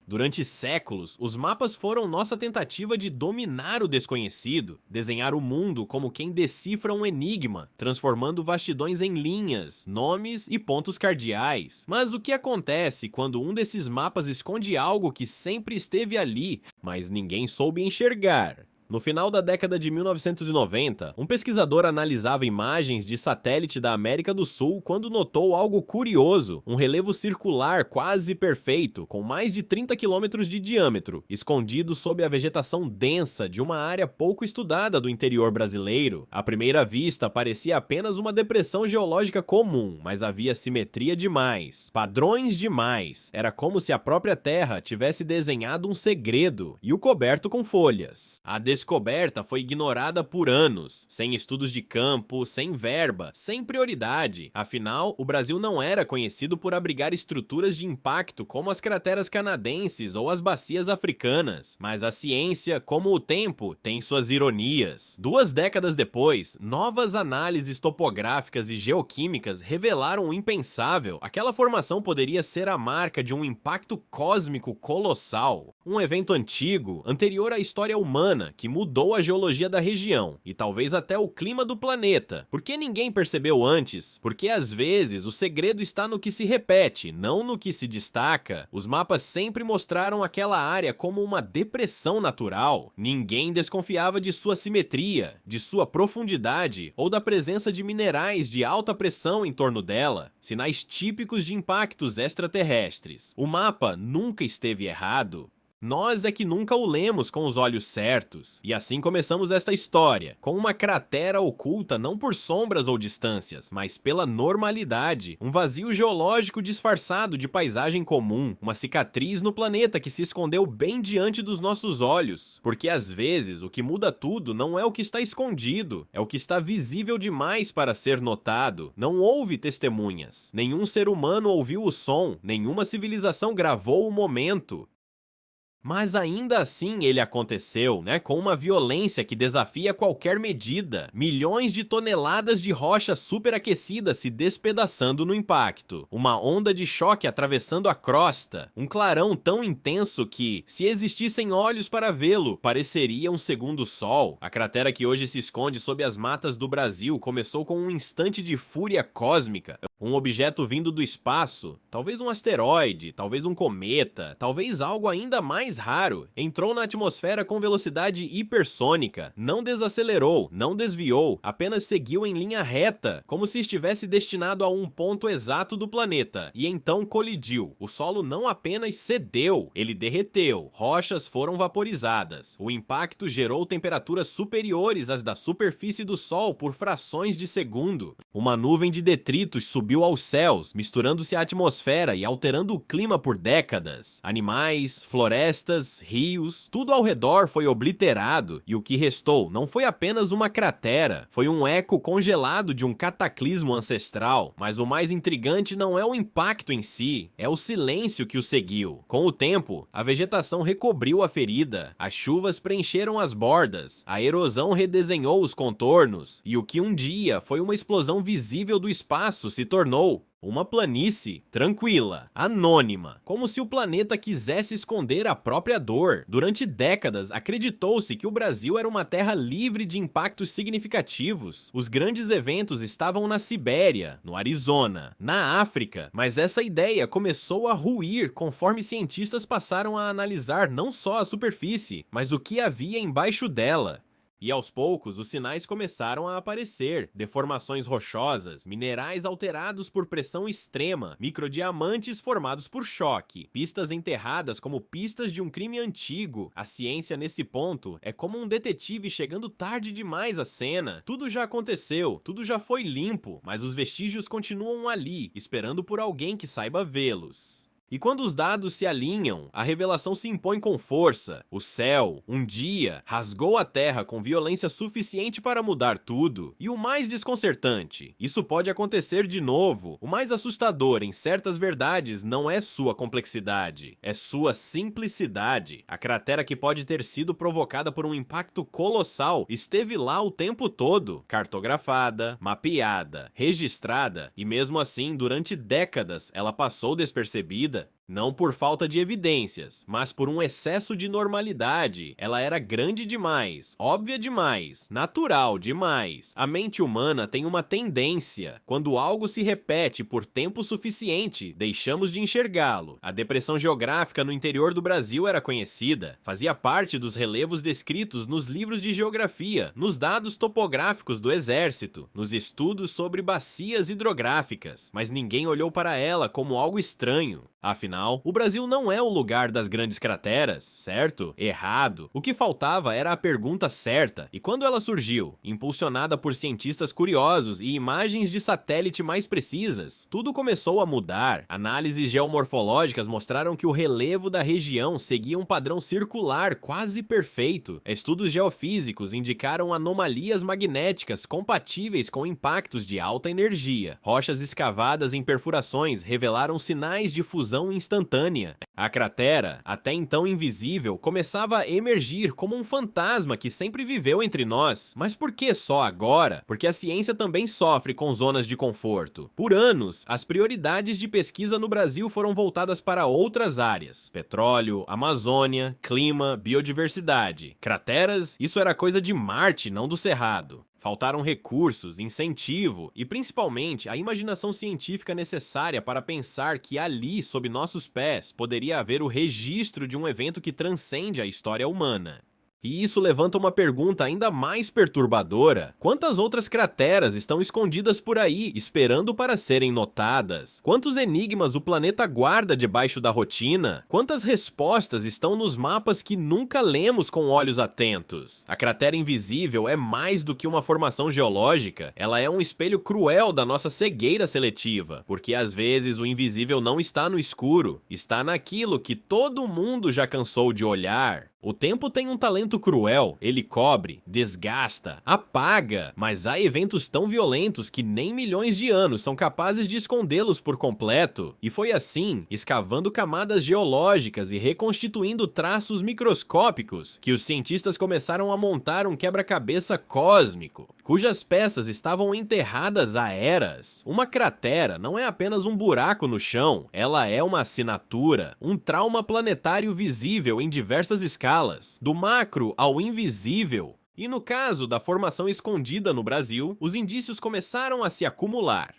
Durante séculos, os mapas foram nossa tentativa de dominar o desconhecido, desenhar o mundo como quem decifra um enigma, transformando vastidões em linhas, nomes e pontos cardeais. Mas o que acontece quando um desses mapas esconde algo que sempre esteve ali, mas ninguém soube enxergar? No final da década de 1990, um pesquisador analisava imagens de satélite da América do Sul quando notou algo curioso, um relevo circular quase perfeito, com mais de 30 quilômetros de diâmetro, escondido sob a vegetação densa de uma área pouco estudada do interior brasileiro. À primeira vista, parecia apenas uma depressão geológica comum, mas havia simetria demais, padrões demais. Era como se a própria Terra tivesse desenhado um segredo e o coberto com folhas. A descoberta foi ignorada por anos, sem estudos de campo, sem verba, sem prioridade. Afinal, o Brasil não era conhecido por abrigar estruturas de impacto como as crateras canadenses ou as bacias africanas. Mas a ciência, como o tempo, tem suas ironias. 2 décadas depois, novas análises topográficas e geoquímicas revelaram o impensável. Aquela formação poderia ser a marca de um impacto cósmico colossal. Um evento antigo, anterior à história humana, que mudou a geologia da região e talvez até o clima do planeta. Por que ninguém percebeu antes? Porque às vezes o segredo está no que se repete, não no que se destaca. Os mapas sempre mostraram aquela área como uma depressão natural. Ninguém desconfiava de sua simetria, de sua profundidade ou da presença de minerais de alta pressão em torno dela, sinais típicos de impactos extraterrestres. O mapa nunca esteve errado. Nós é que nunca o lemos com os olhos certos. E assim começamos esta história, com uma cratera oculta não por sombras ou distâncias, mas pela normalidade, um vazio geológico disfarçado de paisagem comum, uma cicatriz no planeta que se escondeu bem diante dos nossos olhos. Porque às vezes o que muda tudo não é o que está escondido, é o que está visível demais para ser notado. Não houve testemunhas, nenhum ser humano ouviu o som, nenhuma civilização gravou o momento. Mas ainda assim ele aconteceu, com uma violência que desafia qualquer medida. Milhões de toneladas de rocha superaquecida se despedaçando no impacto. Uma onda de choque atravessando a crosta. Um clarão tão intenso que, se existissem olhos para vê-lo, pareceria um segundo sol. A cratera que hoje se esconde sob as matas do Brasil começou com um instante de fúria cósmica. Um objeto vindo do espaço, talvez um asteroide, talvez um cometa, talvez algo ainda mais raro, entrou na atmosfera com velocidade hipersônica, não desacelerou, não desviou, apenas seguiu em linha reta, como se estivesse destinado a um ponto exato do planeta, e então colidiu. O solo não apenas cedeu, ele derreteu, rochas foram vaporizadas. O impacto gerou temperaturas superiores às da superfície do Sol por frações de segundo. Uma nuvem de detritos subiu aos céus, misturando-se à atmosfera e alterando o clima por décadas. Animais, florestas, rios, tudo ao redor foi obliterado, e o que restou não foi apenas uma cratera, foi um eco congelado de um cataclismo ancestral. Mas o mais intrigante não é o impacto em si, é o silêncio que o seguiu. Com o tempo, a vegetação recobriu a ferida, as chuvas preencheram as bordas, a erosão redesenhou os contornos, e o que um dia foi uma explosão visível do espaço se tornou uma planície tranquila, anônima, como se o planeta quisesse esconder a própria dor. Durante décadas, acreditou-se que o Brasil era uma terra livre de impactos significativos. Os grandes eventos estavam na Sibéria, no Arizona, na África, mas essa ideia começou a ruir conforme cientistas passaram a analisar não só a superfície, mas o que havia embaixo dela. E aos poucos, os sinais começaram a aparecer. Deformações rochosas, minerais alterados por pressão extrema, microdiamantes formados por choque, pistas enterradas como pistas de um crime antigo. A ciência nesse ponto é como um detetive chegando tarde demais à cena. Tudo já aconteceu, tudo já foi limpo, mas os vestígios continuam ali, esperando por alguém que saiba vê-los. E quando os dados se alinham, a revelação se impõe com força. O céu, um dia, rasgou a terra com violência suficiente para mudar tudo. E o mais desconcertante, isso pode acontecer de novo. O mais assustador em certas verdades não é sua complexidade, é sua simplicidade. A cratera que pode ter sido provocada por um impacto colossal esteve lá o tempo todo, cartografada, mapeada, registrada, e mesmo assim, durante décadas, ela passou despercebida. Não por falta de evidências, mas por um excesso de normalidade. Ela era grande demais, óbvia demais, natural demais. A mente humana tem uma tendência. Quando algo se repete por tempo suficiente, deixamos de enxergá-lo. A depressão geográfica no interior do Brasil era conhecida. Fazia parte dos relevos descritos nos livros de geografia, nos dados topográficos do exército, nos estudos sobre bacias hidrográficas. Mas ninguém olhou para ela como algo estranho. Afinal, o Brasil não é o lugar das grandes crateras, certo? Errado. O que faltava era a pergunta certa. E quando ela surgiu? Impulsionada por cientistas curiosos e imagens de satélite mais precisas, tudo começou a mudar. Análises geomorfológicas mostraram que o relevo da região seguia um padrão circular quase perfeito. Estudos geofísicos indicaram anomalias magnéticas compatíveis com impactos de alta energia. Rochas escavadas em perfurações revelaram sinais de fusão instantânea. A cratera, até então invisível, começava a emergir como um fantasma que sempre viveu entre nós. Mas por que só agora? Porque a ciência também sofre com zonas de conforto. Por anos, as prioridades de pesquisa no Brasil foram voltadas para outras áreas: petróleo, Amazônia, clima, biodiversidade. Crateras, isso era coisa de Marte, não do Cerrado. Faltaram recursos, incentivo e, principalmente, a imaginação científica necessária para pensar que ali, sob nossos pés, poderia haver o registro de um evento que transcende a história humana. E isso levanta uma pergunta ainda mais perturbadora: quantas outras crateras estão escondidas por aí, esperando para serem notadas? Quantos enigmas o planeta guarda debaixo da rotina? Quantas respostas estão nos mapas que nunca lemos com olhos atentos? A cratera invisível é mais do que uma formação geológica, ela é um espelho cruel da nossa cegueira seletiva, porque às vezes o invisível não está no escuro, está naquilo que todo mundo já cansou de olhar. O tempo tem um talento cruel, ele cobre, desgasta, apaga, mas há eventos tão violentos que nem milhões de anos são capazes de escondê-los por completo. E foi assim, escavando camadas geológicas e reconstituindo traços microscópicos, que os cientistas começaram a montar um quebra-cabeça cósmico, cujas peças estavam enterradas há eras. Uma cratera não é apenas um buraco no chão, ela é uma assinatura, um trauma planetário visível em diversas escalas, do macro ao invisível. E no caso da formação escondida no Brasil, os indícios começaram a se acumular.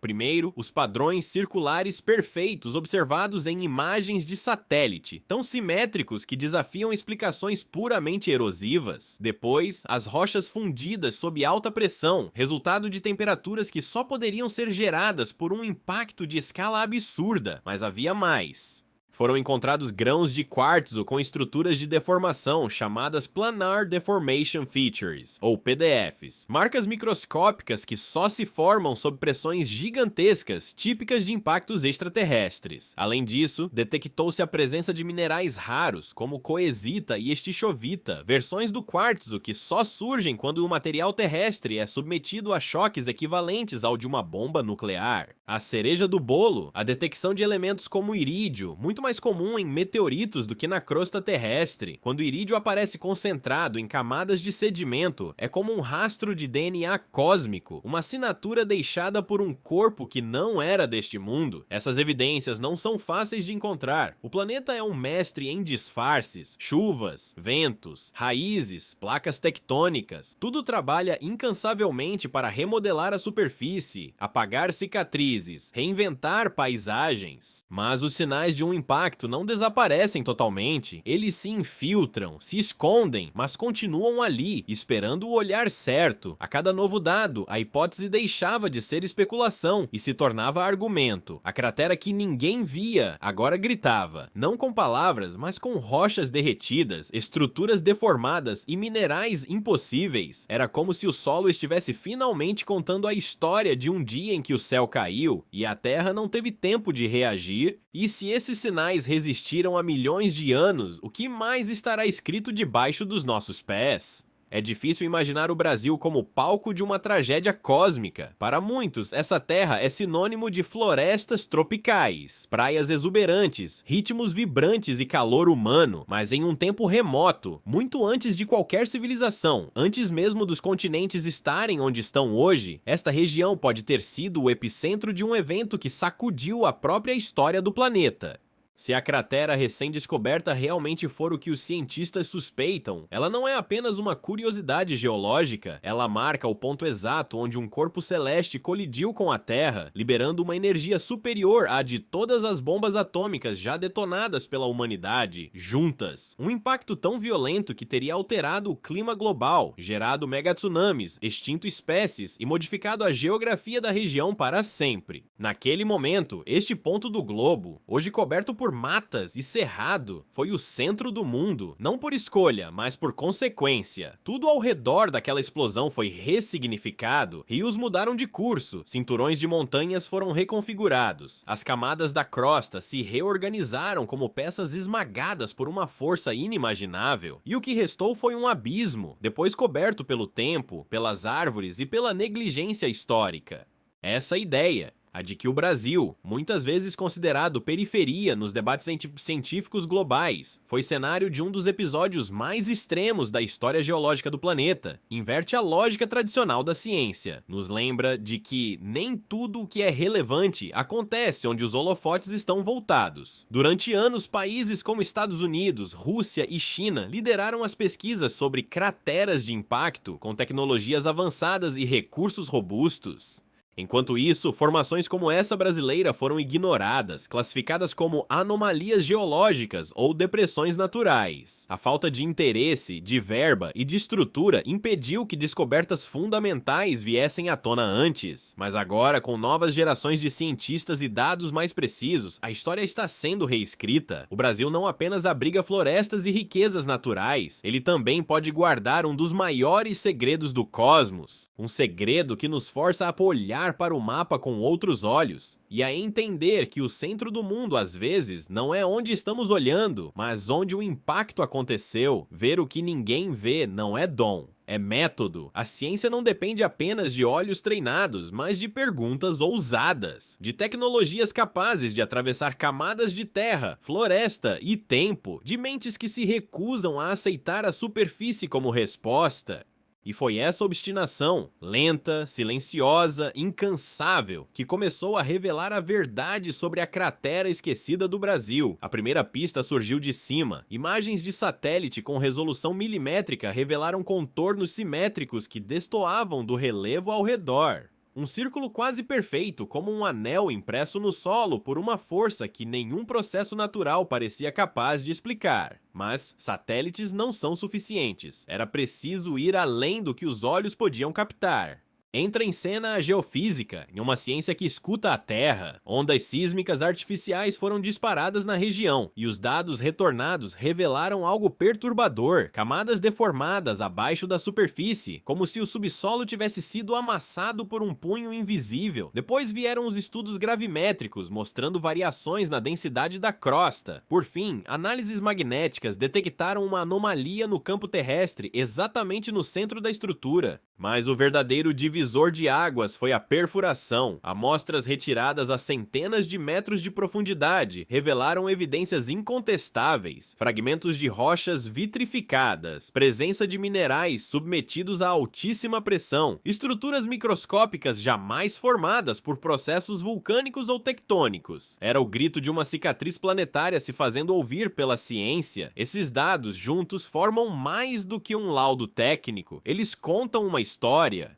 Primeiro, os padrões circulares perfeitos observados em imagens de satélite, tão simétricos que desafiam explicações puramente erosivas. Depois, as rochas fundidas sob alta pressão, resultado de temperaturas que só poderiam ser geradas por um impacto de escala absurda. Mas havia mais. Foram encontrados grãos de quartzo com estruturas de deformação chamadas Planar Deformation Features, ou PDFs, marcas microscópicas que só se formam sob pressões gigantescas típicas de impactos extraterrestres. Além disso, detectou-se a presença de minerais raros, como coesita e estichovita, versões do quartzo que só surgem quando o material terrestre é submetido a choques equivalentes ao de uma bomba nuclear. A cereja do bolo, a detecção de elementos como irídio, muito mais comum em meteoritos do que na crosta terrestre. Quando o irídio aparece concentrado em camadas de sedimento, é como um rastro de DNA cósmico, uma assinatura deixada por um corpo que não era deste mundo. Essas evidências não são fáceis de encontrar. O planeta é um mestre em disfarces, chuvas, ventos, raízes, placas tectônicas. Tudo trabalha incansavelmente para remodelar a superfície, apagar cicatrizes, reinventar paisagens. Mas os sinais de um impacto não desaparecem totalmente, eles se infiltram, se escondem, mas continuam ali, esperando o olhar certo. A cada novo dado, a hipótese deixava de ser especulação e se tornava argumento. A cratera que ninguém via agora gritava, não com palavras, mas com rochas derretidas, estruturas deformadas e minerais impossíveis. Era como se o solo estivesse finalmente contando a história de um dia em que o céu caiu e a Terra não teve tempo de reagir. E se esses sinais resistiram a milhões de anos, o que mais estará escrito debaixo dos nossos pés? É difícil imaginar o Brasil como palco de uma tragédia cósmica. Para muitos, essa terra é sinônimo de florestas tropicais, praias exuberantes, ritmos vibrantes e calor humano, mas em um tempo remoto, muito antes de qualquer civilização, antes mesmo dos continentes estarem onde estão hoje, esta região pode ter sido o epicentro de um evento que sacudiu a própria história do planeta. Se a cratera recém-descoberta realmente for o que os cientistas suspeitam, ela não é apenas uma curiosidade geológica, ela marca o ponto exato onde um corpo celeste colidiu com a Terra, liberando uma energia superior à de todas as bombas atômicas já detonadas pela humanidade, juntas. Um impacto tão violento que teria alterado o clima global, gerado megatsunamis, extinto espécies e modificado a geografia da região para sempre. Naquele momento, este ponto do globo, hoje coberto por matas e cerrado, foi o centro do mundo, não por escolha, mas por consequência. Tudo ao redor daquela explosão foi ressignificado, rios mudaram de curso, cinturões de montanhas foram reconfigurados, as camadas da crosta se reorganizaram como peças esmagadas por uma força inimaginável, e o que restou foi um abismo, depois coberto pelo tempo, pelas árvores e pela negligência histórica. Essa ideia, a de que o Brasil, muitas vezes considerado periferia nos debates científicos globais, foi cenário de um dos episódios mais extremos da história geológica do planeta, inverte a lógica tradicional da ciência, nos lembra de que nem tudo o que é relevante acontece onde os holofotes estão voltados. Durante anos, países como Estados Unidos, Rússia e China lideraram as pesquisas sobre crateras de impacto com tecnologias avançadas e recursos robustos. Enquanto isso, formações como essa brasileira foram ignoradas, classificadas como anomalias geológicas ou depressões naturais. A falta de interesse, de verba e de estrutura impediu que descobertas fundamentais viessem à tona antes. Mas agora, com novas gerações de cientistas e dados mais precisos, a história está sendo reescrita. O Brasil não apenas abriga florestas e riquezas naturais, ele também pode guardar um dos maiores segredos do cosmos. Um segredo que nos força a olhar para o mapa com outros olhos e a entender que o centro do mundo às vezes não é onde estamos olhando, mas onde o impacto aconteceu. Ver o que ninguém vê não é dom, é método. A ciência não depende apenas de olhos treinados, mas de perguntas ousadas, de tecnologias capazes de atravessar camadas de terra, floresta e tempo, de mentes que se recusam a aceitar a superfície como resposta. E foi essa obstinação, lenta, silenciosa, incansável, que começou a revelar a verdade sobre a cratera esquecida do Brasil. A primeira pista surgiu de cima. Imagens de satélite com resolução milimétrica revelaram contornos simétricos que destoavam do relevo ao redor. Um círculo quase perfeito, como um anel impresso no solo por uma força que nenhum processo natural parecia capaz de explicar. Mas satélites não são suficientes. Era preciso ir além do que os olhos podiam captar. Entra em cena a geofísica, em uma ciência que escuta a Terra. Ondas sísmicas artificiais foram disparadas na região, e os dados retornados revelaram algo perturbador, camadas deformadas abaixo da superfície, como se o subsolo tivesse sido amassado por um punho invisível. Depois vieram os estudos gravimétricos, mostrando variações na densidade da crosta. Por fim, análises magnéticas detectaram uma anomalia no campo terrestre, exatamente no centro da estrutura. Mas o verdadeiro divisor de águas foi a perfuração. Amostras retiradas a centenas de metros de profundidade revelaram evidências incontestáveis, fragmentos de rochas vitrificadas, presença de minerais submetidos a altíssima pressão, estruturas microscópicas jamais formadas por processos vulcânicos ou tectônicos. Era o grito de uma cicatriz planetária se fazendo ouvir pela ciência. Esses dados juntos formam mais do que um laudo técnico. Eles contam uma história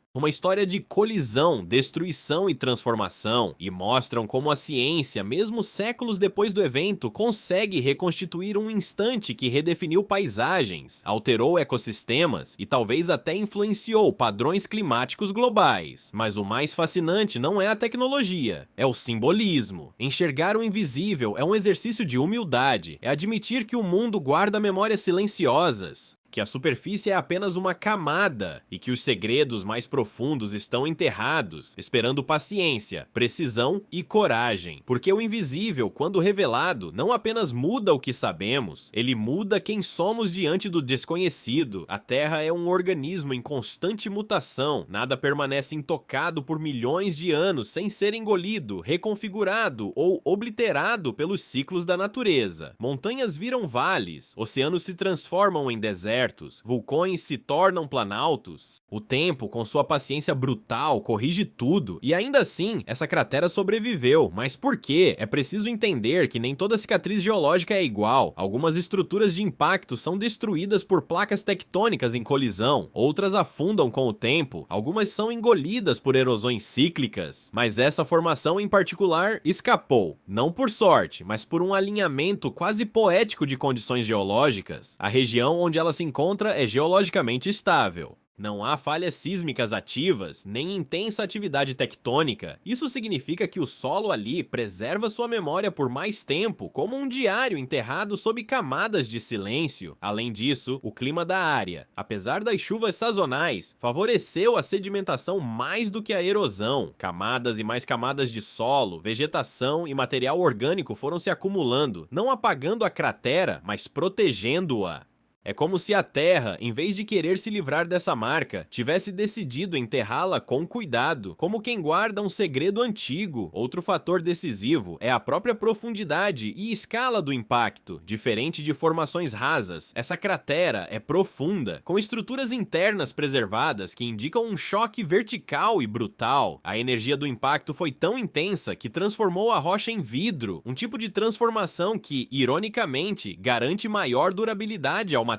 de colisão, destruição e transformação, e mostram como a ciência, mesmo séculos depois do evento, consegue reconstituir um instante que redefiniu paisagens, alterou ecossistemas e talvez até influenciou padrões climáticos globais. Mas o mais fascinante não é a tecnologia, é o simbolismo. Enxergar o invisível é um exercício de humildade, é admitir que o mundo guarda memórias silenciosas. Que a superfície é apenas uma camada e que os segredos mais profundos estão enterrados, esperando paciência, precisão e coragem. Porque o invisível, quando revelado, não apenas muda o que sabemos, ele muda quem somos diante do desconhecido. A Terra é um organismo em constante mutação, nada permanece intocado por milhões de anos sem ser engolido, reconfigurado ou obliterado pelos ciclos da natureza. Montanhas viram vales, oceanos se transformam em desertos, vulcões se tornam planaltos. O tempo, com sua paciência brutal, corrige tudo, e ainda assim, essa cratera sobreviveu. Mas por quê? É preciso entender que nem toda cicatriz geológica é igual. Algumas estruturas de impacto são destruídas por placas tectônicas em colisão, outras afundam com o tempo, algumas são engolidas por erosões cíclicas, mas essa formação em particular escapou, não por sorte, mas por um alinhamento quase poético de condições geológicas. A região onde ela se encontra é geologicamente estável. Não há falhas sísmicas ativas, nem intensa atividade tectônica. Isso significa que o solo ali preserva sua memória por mais tempo, como um diário enterrado sob camadas de silêncio. Além disso, o clima da área, apesar das chuvas sazonais, favoreceu a sedimentação mais do que a erosão. Camadas e mais camadas de solo, vegetação e material orgânico foram se acumulando, não apagando a cratera, mas protegendo-a. É como se a Terra, em vez de querer se livrar dessa marca, tivesse decidido enterrá-la com cuidado, como quem guarda um segredo antigo. Outro fator decisivo é a própria profundidade e escala do impacto. Diferente de formações rasas, essa cratera é profunda, com estruturas internas preservadas que indicam um choque vertical e brutal. A energia do impacto foi tão intensa que transformou a rocha em vidro, um tipo de transformação que, ironicamente, garante maior durabilidade ao material.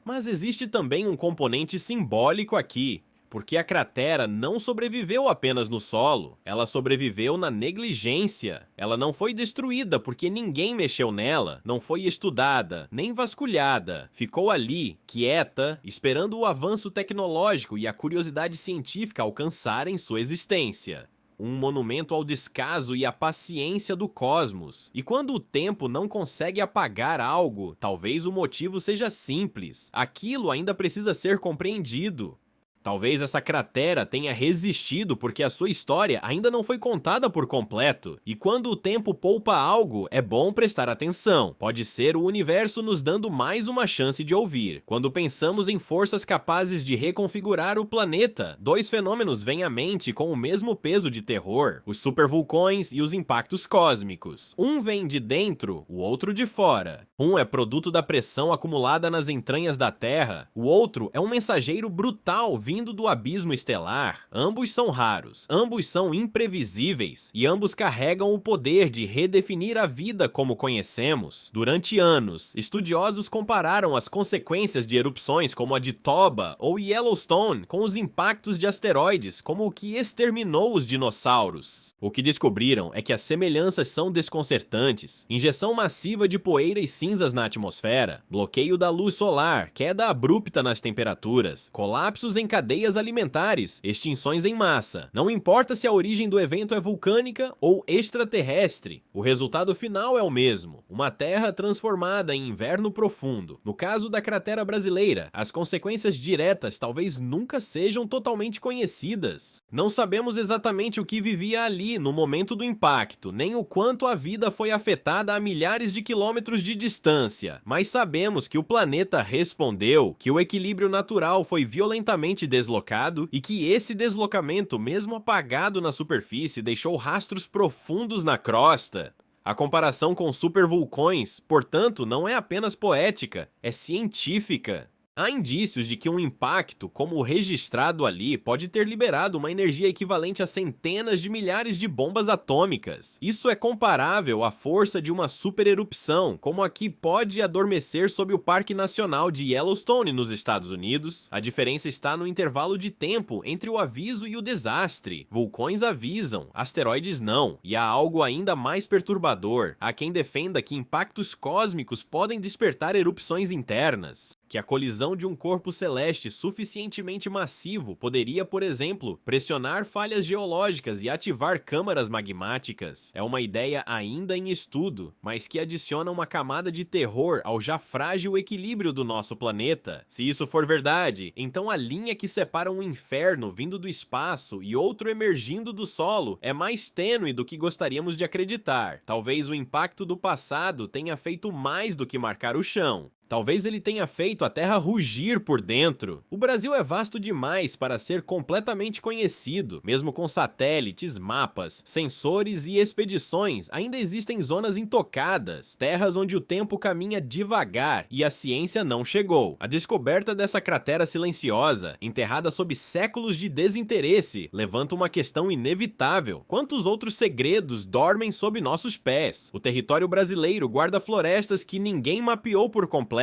Mas existe também um componente simbólico aqui, porque a cratera não sobreviveu apenas no solo, ela sobreviveu na negligência. Ela não foi destruída porque ninguém mexeu nela, não foi estudada, nem vasculhada. Ficou ali, quieta, esperando o avanço tecnológico e a curiosidade científica alcançarem sua existência. Um monumento ao descaso e à paciência do cosmos. E quando o tempo não consegue apagar algo, talvez o motivo seja simples. Aquilo ainda precisa ser compreendido. Talvez essa cratera tenha resistido porque a sua história ainda não foi contada por completo. E quando o tempo poupa algo, é bom prestar atenção. Pode ser o universo nos dando mais uma chance de ouvir. Quando pensamos em forças capazes de reconfigurar o planeta, dois fenômenos vêm à mente com o mesmo peso de terror: os supervulcões e os impactos cósmicos. Um vem de dentro, o outro de fora. Um é produto da pressão acumulada nas entranhas da Terra, o outro é um mensageiro brutal vindo do abismo estelar. Ambos são raros, ambos são imprevisíveis e ambos carregam o poder de redefinir a vida como conhecemos. Durante anos, estudiosos compararam as consequências de erupções como a de Toba ou Yellowstone com os impactos de asteroides como o que exterminou os dinossauros. O que descobriram é que as semelhanças são desconcertantes: injeção massiva de poeira e cinzas na atmosfera, bloqueio da luz solar, queda abrupta nas temperaturas, colapsos em cadeias alimentares, extinções em massa. Não importa se a origem do evento é vulcânica ou extraterrestre, o resultado final é o mesmo: uma Terra transformada em inverno profundo. No caso da cratera brasileira, as consequências diretas talvez nunca sejam totalmente conhecidas. Não sabemos exatamente o que vivia ali no momento do impacto, nem o quanto a vida foi afetada a milhares de quilômetros de distância, mas sabemos que o planeta respondeu, que o equilíbrio natural foi violentamente deslocado e que esse deslocamento, mesmo apagado na superfície, deixou rastros profundos na crosta. A comparação com supervulcões, portanto, não é apenas poética, é científica. Há indícios de que um impacto, como o registrado ali, pode ter liberado uma energia equivalente a centenas de milhares de bombas atômicas. Isso é comparável à força de uma supererupção, como a que pode adormecer sob o Parque Nacional de Yellowstone nos Estados Unidos. A diferença está no intervalo de tempo entre o aviso e o desastre. Vulcões avisam, asteroides não, e há algo ainda mais perturbador: há quem defenda que impactos cósmicos podem despertar erupções internas. Que a colisão de um corpo celeste suficientemente massivo poderia, por exemplo, pressionar falhas geológicas e ativar câmaras magmáticas é uma ideia ainda em estudo, mas que adiciona uma camada de terror ao já frágil equilíbrio do nosso planeta. Se isso for verdade, então a linha que separa um inferno vindo do espaço e outro emergindo do solo é mais tênue do que gostaríamos de acreditar. Talvez o impacto do passado tenha feito mais do que marcar o chão. Talvez ele tenha feito a Terra rugir por dentro. O Brasil é vasto demais para ser completamente conhecido. Mesmo com satélites, mapas, sensores e expedições, ainda existem zonas intocadas, terras onde o tempo caminha devagar e a ciência não chegou. A descoberta dessa cratera silenciosa, enterrada sob séculos de desinteresse, levanta uma questão inevitável. Quantos outros segredos dormem sob nossos pés? O território brasileiro guarda florestas que ninguém mapeou por completo,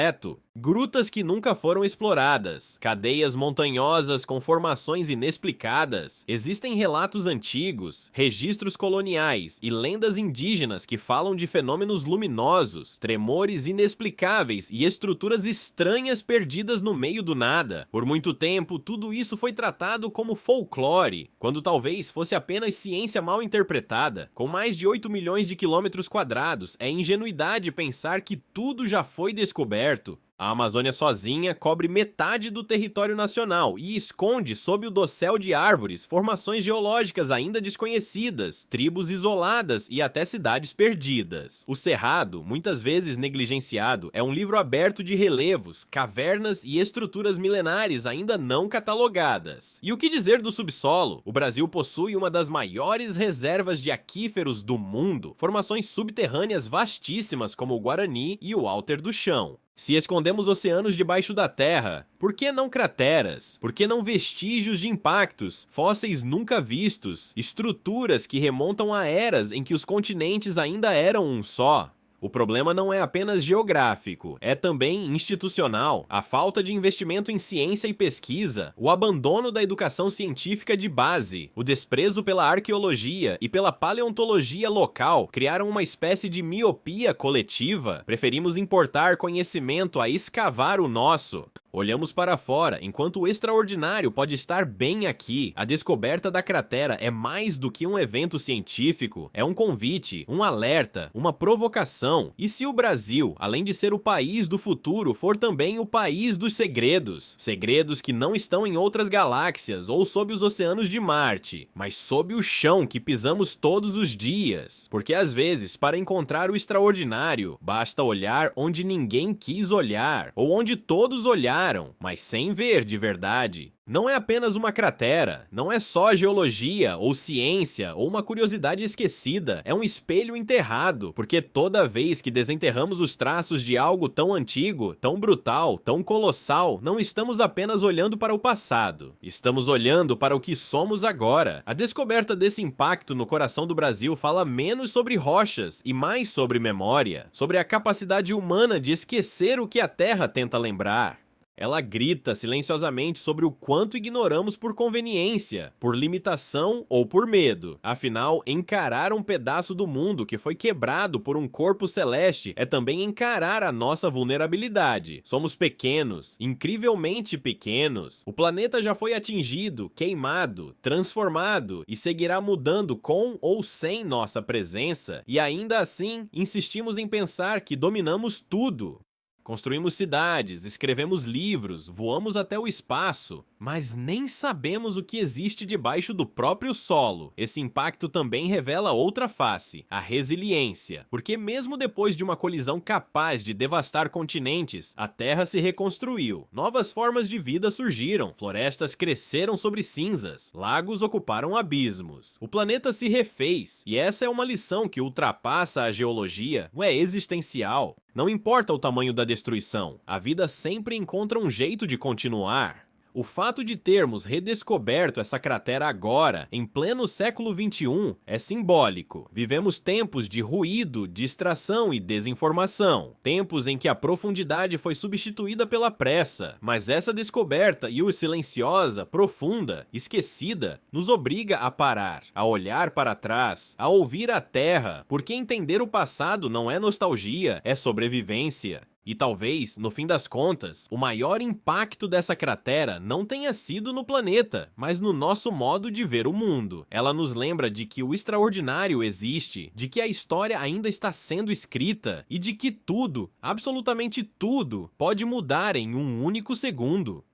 grutas que nunca foram exploradas, cadeias montanhosas com formações inexplicadas. Existem relatos antigos, registros coloniais e lendas indígenas que falam de fenômenos luminosos, tremores inexplicáveis e estruturas estranhas perdidas no meio do nada. Por muito tempo, tudo isso foi tratado como folclore, quando talvez fosse apenas ciência mal interpretada. Com mais de 8 milhões de quilômetros quadrados, é ingenuidade pensar que tudo já foi descoberto. A Amazônia sozinha cobre metade do território nacional e esconde sob o dossel de árvores formações geológicas ainda desconhecidas, tribos isoladas e até cidades perdidas. O Cerrado, muitas vezes negligenciado, é um livro aberto de relevos, cavernas e estruturas milenares ainda não catalogadas. E o que dizer do subsolo? O Brasil possui uma das maiores reservas de aquíferos do mundo, formações subterrâneas vastíssimas como o Guarani e o Alter do Chão. Se escondemos oceanos debaixo da terra, por que não crateras? Por que não vestígios de impactos, fósseis nunca vistos, estruturas que remontam a eras em que os continentes ainda eram um só? O problema não é apenas geográfico, é também institucional. A falta de investimento em ciência e pesquisa, o abandono da educação científica de base, o desprezo pela arqueologia e pela paleontologia local criaram uma espécie de miopia coletiva. Preferimos importar conhecimento a escavar o nosso. Olhamos para fora, enquanto o extraordinário pode estar bem aqui. A descoberta da cratera é mais do que um evento científico, é um convite, um alerta, uma provocação. E se o Brasil, além de ser o país do futuro, for também o país dos segredos? Segredos que não estão em outras galáxias ou sob os oceanos de Marte, mas sob o chão que pisamos todos os dias. Porque às vezes, para encontrar o extraordinário, basta olhar onde ninguém quis olhar, ou onde todos olharam, mas sem ver de verdade. Não é apenas uma cratera, não é só geologia ou ciência ou uma curiosidade esquecida, é um espelho enterrado, porque toda vez que desenterramos os traços de algo tão antigo, tão brutal, tão colossal, não estamos apenas olhando para o passado, estamos olhando para o que somos agora. A descoberta desse impacto no coração do Brasil fala menos sobre rochas e mais sobre memória, sobre a capacidade humana de esquecer o que a Terra tenta lembrar. Ela grita silenciosamente sobre o quanto ignoramos por conveniência, por limitação ou por medo. Afinal, encarar um pedaço do mundo que foi quebrado por um corpo celeste é também encarar a nossa vulnerabilidade. Somos pequenos, incrivelmente pequenos. O planeta já foi atingido, queimado, transformado e seguirá mudando com ou sem nossa presença. E ainda assim, insistimos em pensar que dominamos tudo. Construímos cidades, escrevemos livros, voamos até o espaço, mas nem sabemos o que existe debaixo do próprio solo. Esse impacto também revela outra face, a resiliência, porque mesmo depois de uma colisão capaz de devastar continentes, a Terra se reconstruiu. Novas formas de vida surgiram, florestas cresceram sobre cinzas, lagos ocuparam abismos. O planeta se refez, e essa é uma lição que ultrapassa a geologia, é existencial. Não importa o tamanho da destruição, a vida sempre encontra um jeito de continuar. O fato de termos redescoberto essa cratera agora, em pleno século XXI, é simbólico. Vivemos tempos de ruído, distração e desinformação. Tempos em que a profundidade foi substituída pela pressa. Mas essa descoberta, e o silenciosa, profunda, esquecida, nos obriga a parar, a olhar para trás, a ouvir a terra, porque entender o passado não é nostalgia, é sobrevivência. E talvez, no fim das contas, o maior impacto dessa cratera não tenha sido no planeta, mas no nosso modo de ver o mundo. Ela nos lembra de que o extraordinário existe, de que a história ainda está sendo escrita e de que tudo, absolutamente tudo, pode mudar em um único segundo.